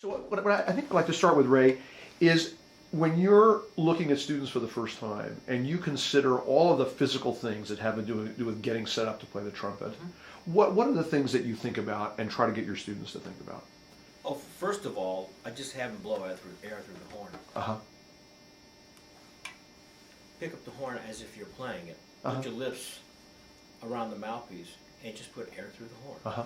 So what I think I'd like to start with, Ray, is when you're looking at students for the first time and you consider all of the physical things that have to do with getting set up to play the trumpet, what are the things that you think about and try to get your students to think about? Oh, first of all, I just have them blow air through the horn. Uh-huh. Pick up the horn as if you're playing it. Uh-huh. Put your lips around the mouthpiece and just put air through the horn. Uh-huh.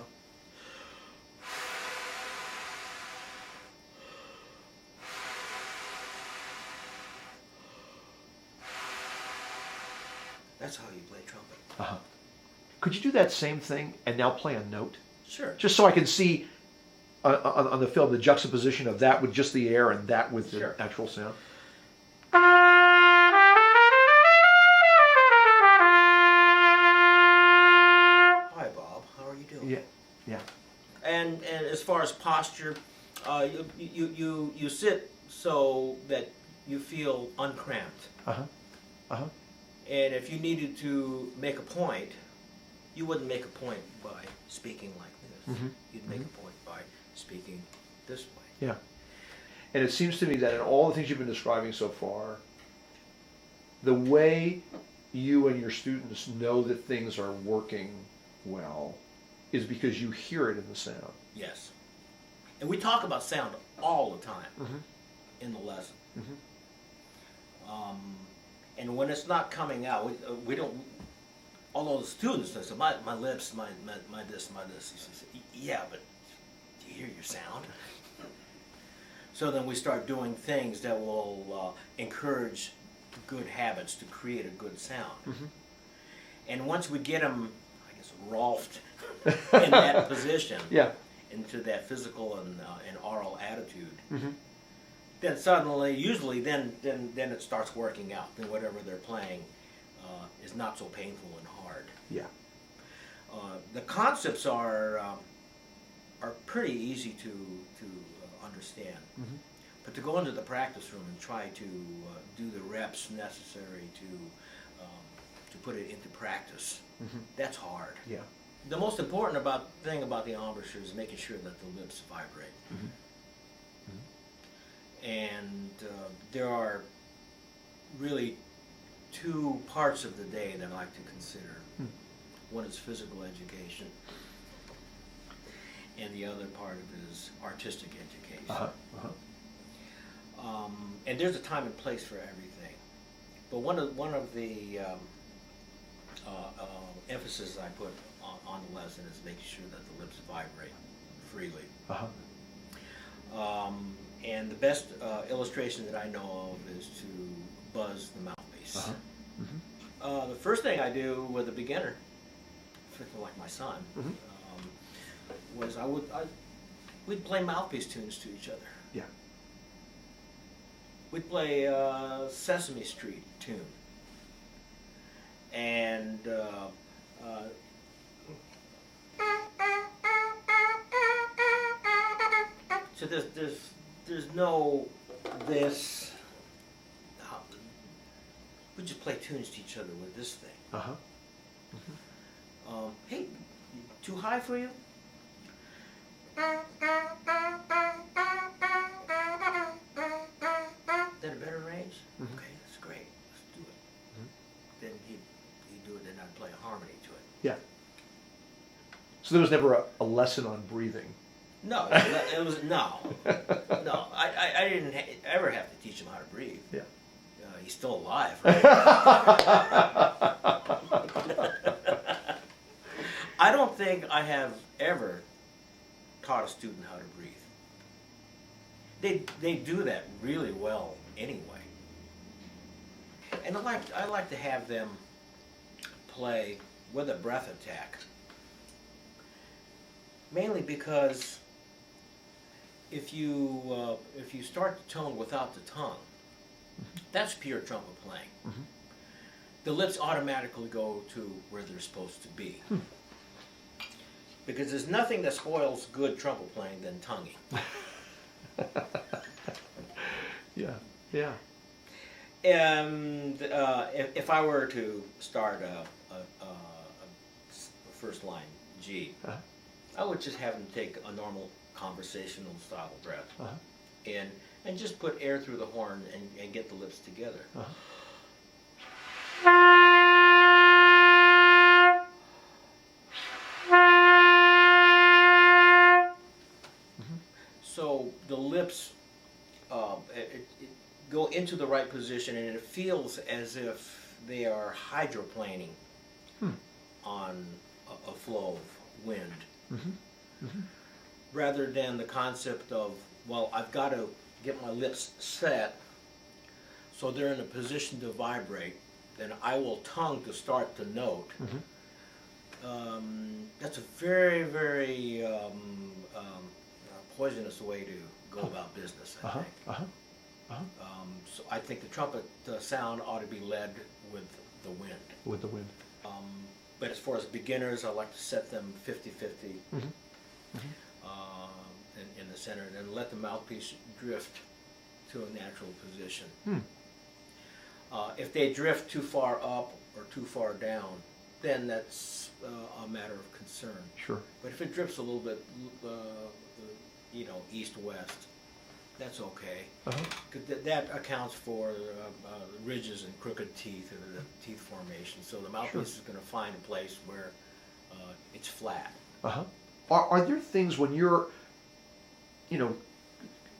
That's how you play trumpet. Uh-huh. Could you do that same thing and now play a note? Sure. Just so I can see on the film the juxtaposition of that with just the air and that with the actual sound. Hi, Bob. How are you doing? Yeah, yeah. And as far as posture, you sit so that you feel uncramped. Uh-huh. Uh-huh. And if you needed to make a point, you wouldn't make a point by speaking like this. Mm-hmm. You'd make a point by speaking this way. Yeah. And it seems to me that in all the things you've been describing so far, the way you and your students know that things are working well is because you hear it in the sound. Yes. And we talk about sound all the time in the lesson. And when it's not coming out, we don't, although the students say, my lips, my this, you say, yeah, but do you hear your sound? So then we start doing things that will encourage good habits to create a good sound. And once we get them, I guess, rolfed in that position, into that physical and oral attitude, then suddenly, usually, then it starts working out. Then whatever they're playing is not so painful and hard. Yeah. The concepts are pretty easy to understand, but to go into the practice room and try to do the reps necessary to put it into practice, that's hard. Yeah. The most important thing about the embouchure is making sure that the lips vibrate. And there are really two parts of the day that I like to consider. One is physical education, and the other part of it is artistic education. And there's a time and place for everything. But one of the emphasis I put on the lesson is making sure that the lips vibrate freely. And the best illustration that I know of is to buzz the mouthpiece. The first thing I do with a beginner, like my son, was we'd play mouthpiece tunes to each other. Yeah. We'd play Sesame Street tune, and so there's no this. We just play tunes to each other with this thing. Hey, too high for you? Is that a better range? Okay, that's great. Let's do it. Then he'd do it, then I'd play a harmony to it. Yeah. So there was never a lesson on breathing. No, it was no. I didn't ever have to teach him how to breathe. Yeah. He's still alive, right? I don't think I have ever taught a student how to breathe. They do that really well anyway. And I like to have them play with a breath attack. Mainly because if you start the tone without the tongue, that's pure trumpet playing. The lips automatically go to where they're supposed to be. Because there's nothing that spoils good trumpet playing than tonguing. Yeah. And if I were to start a first line G, I would just have them take a normal conversational style of breath. Uh-huh. And just put air through the horn and get the lips together. Uh-huh. So the lips go into the right position, and it feels as if they are hydroplaning on a flow of wind, rather than the concept of, well, I've got to get my lips set so they're in a position to vibrate, then I will tongue to start the note. That's a very, very poisonous way to go about business, I think. So I think the trumpet sound ought to be led with the wind. With the wind. But as far as beginners, I like to set them 50-50 in the center, and then let the mouthpiece drift to a natural position. If they drift too far up or too far down, then that's a matter of concern. Sure. But if it drifts a little bit, east-west, that's okay. 'Cause that accounts for ridges and crooked teeth, or the teeth formation. So the mouthpiece is going to find a place where it's flat. Are there things when you're,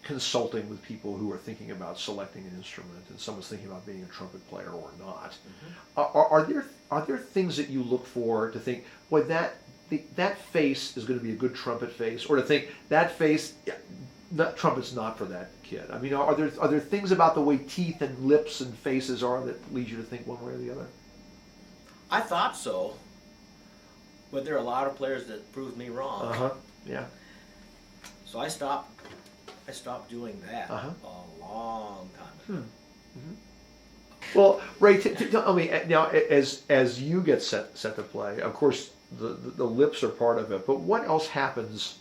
consulting with people who are thinking about selecting an instrument, and someone's thinking about being a trumpet player or not, are there things that you look for to think, boy, that face is going to be a good trumpet face, or to think that face, trumpet's not for that kid? I mean, are there things about the way teeth and lips and faces are that lead you to think one way or the other? I thought so, but there are a lot of players that proved me wrong. Yeah. So I stopped doing that a long time ago. Well, Ray, tell me now, as you get set to play, of course the lips are part of it, but what else happens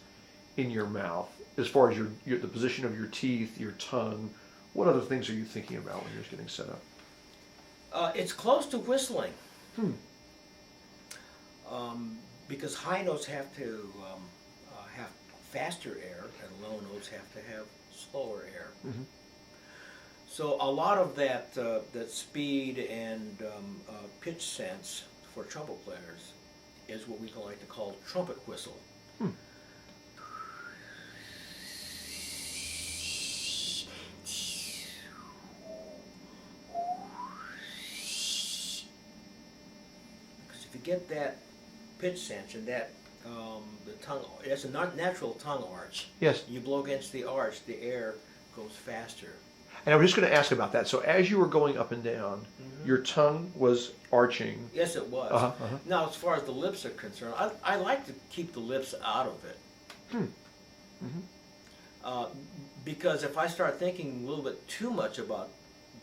in your mouth as far as the position of your teeth, your tongue? What other things are you thinking about when you're getting set up? It's close to whistling. Because high notes have to have faster air, and low notes have to have slower air. So a lot of that speed and pitch sense for trumpet players is what we like to call trumpet whistle. Because if you get that pitch sense and that the tongue, it's a natural tongue arch. Yes. You blow against the arch, the air goes faster. And I was just going to ask about that. So as you were going up and down, your tongue was arching. Yes, it was. Now, as far as the lips are concerned, I like to keep the lips out of it. Because if I start thinking a little bit too much about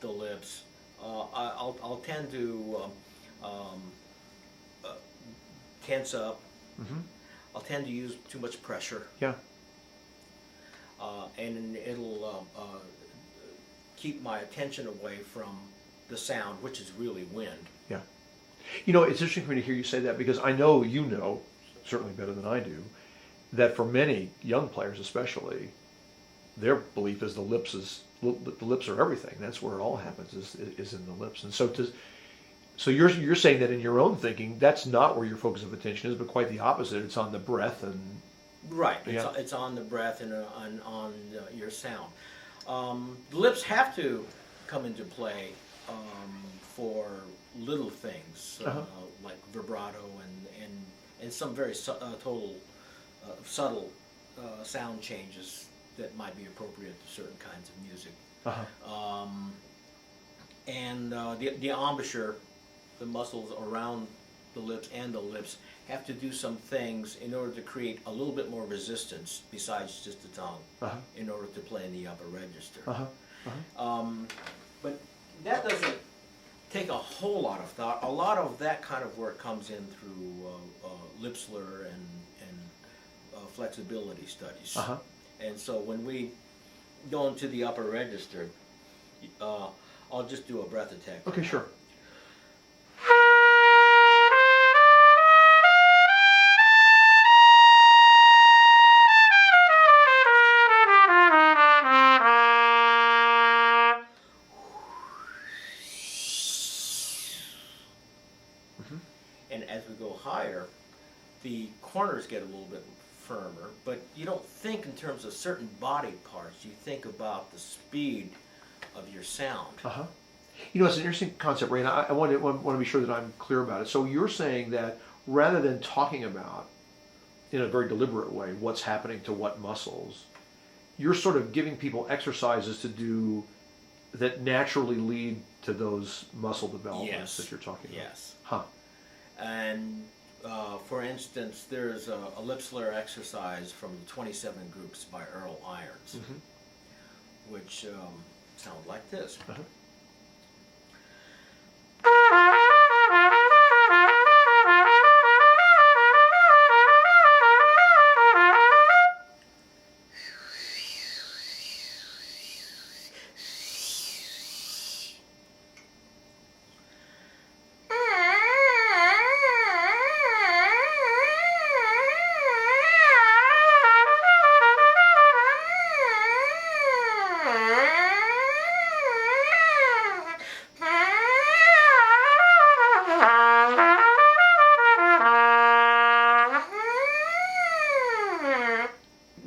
the lips, I'll tend to tense up. I'll tend to use too much pressure. Yeah. And it'll keep my attention away from the sound, which is really wind. Yeah. It's interesting for me to hear you say that, because I know certainly better than I do, that for many young players especially, their belief is the lips are everything. That's where it all happens, is in the lips. And so you're saying that in your own thinking, that's not where your focus of attention is, but quite the opposite. It's on the breath and right. It's on the breath and on your sound. The lips have to come into play for little things like vibrato and some very subtle sound changes that might be appropriate to certain kinds of music. And the embouchure, the muscles around the lips and the lips, have to do some things in order to create a little bit more resistance besides just the tongue in order to play in the upper register. But that doesn't take a whole lot of thought. A lot of that kind of work comes in through lip slur and flexibility studies. And so when we go into the upper register, I'll just do a breath attack. Okay, sure. as we go higher, the corners get a little bit firmer, but you don't think in terms of certain body parts. You think about the speed of your sound. Uh-huh. You know, it's an interesting concept, Ray, and I want to be sure that I'm clear about it. So you're saying that rather than talking about, in a very deliberate way, what's happening to what muscles, you're sort of giving people exercises to do that naturally lead to those muscle developments that you're talking about. Yes. Huh. And for instance, there's a lip slur exercise from the 27 Groups by Earl Irons, which sounds like this. Uh-huh.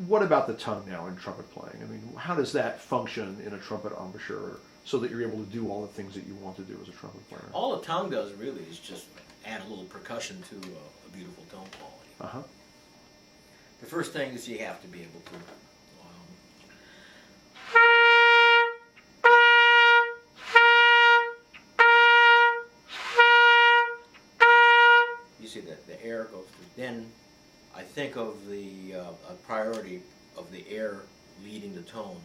What about the tongue now in trumpet playing? I mean, how does that function in a trumpet embouchure so that you're able to do all the things that you want to do as a trumpet player? All the tongue does really is just add a little percussion to a beautiful tone quality. Uh-huh. The first thing is you have to be able to you see that the air goes through. Then I think of the a priority of the air leading the tone.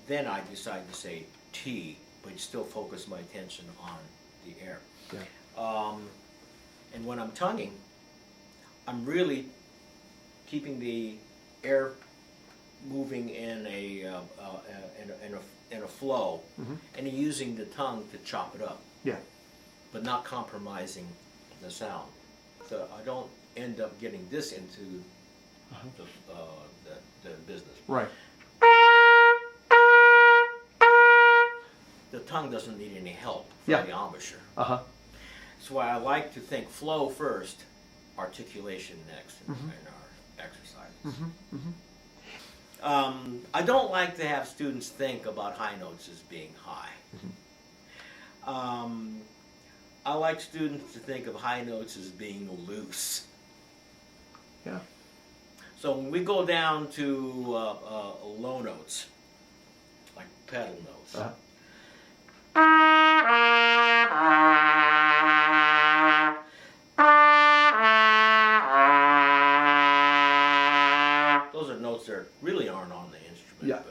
Then I decide to say T, but still focus my attention on the air. Yeah. And when I'm tonguing, I'm really keeping the air moving in a flow, and using the tongue to chop it up, Yeah. but not compromising the sound. So I don't end up getting this into the business. Right. The tongue doesn't need any help for Yeah. the embouchure. Uh-huh. That's why I like to think flow first, articulation next in our exercises. I don't like to have students think about high notes as being high. I like students to think of high notes as being loose. Yeah. So when we go down to low notes, like pedal notes, Uh-huh. those are notes that really aren't on the instrument. Yeah.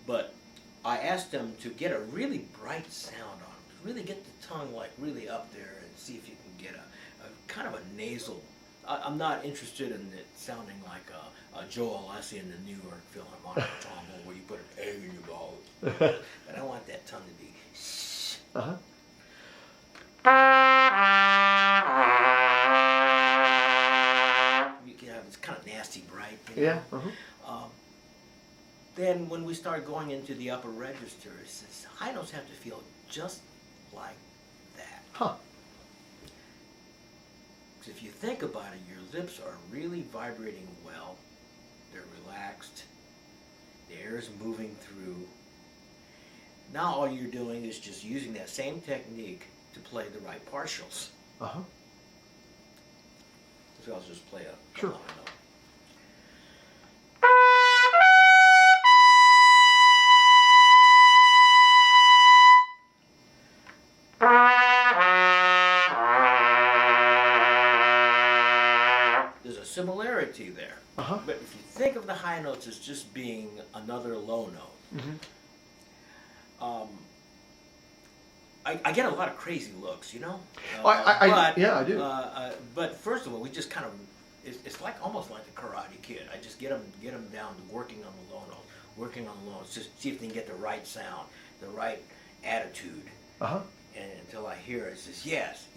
But I asked them to get a really bright sound on them, really get the tongue like really up there, and see if you can get a kind of a nasal. I'm not interested in it sounding like a Joe Alessi in the New York Philharmonic trombone where you put an egg in your mouth. But I want that tongue to be shh. Uh-huh. It's kind of nasty bright. You know? Yeah. Uh-huh. Then when we start going into the upper registers, high notes have to feel just like that. Huh. If you think about it, your lips are really vibrating well. They're relaxed. The air is moving through. Now all you're doing is just using that same technique to play the right partials. Uh-huh. So I'll just play a Sure. high note. There's a similarity there. Uh-huh. But if you think of the high notes as just being another low note, I get a lot of crazy looks, you know? Yeah, I do. But first of all, we just kind of, it's like almost like the Karate Kid. I just get them down to working on the low notes, working on the low notes, just see if they can get the right sound, the right attitude. Uh-huh. And until I hear it says, yes,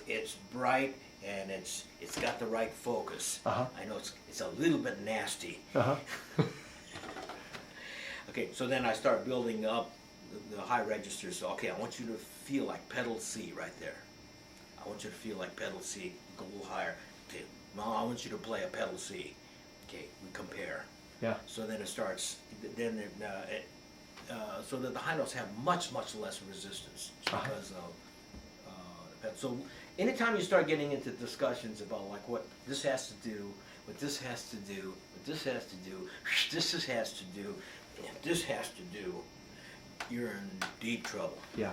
it's bright and it's got the right focus. Uh-huh. I know it's a little bit nasty. Uh-huh. Okay, so then I start building up the high registers. So, okay, I want you to feel like pedal C right there. I want you to feel like pedal C, go a little higher. Okay, now I want you to play a pedal C. Okay, we compare. Yeah. So then it starts, then so that the high notes have much less resistance because of the pedal. So anytime you start getting into discussions about like what this has to do, what this has to do, what this has to do, this has to do, and this has to do, you're in deep trouble. Yeah.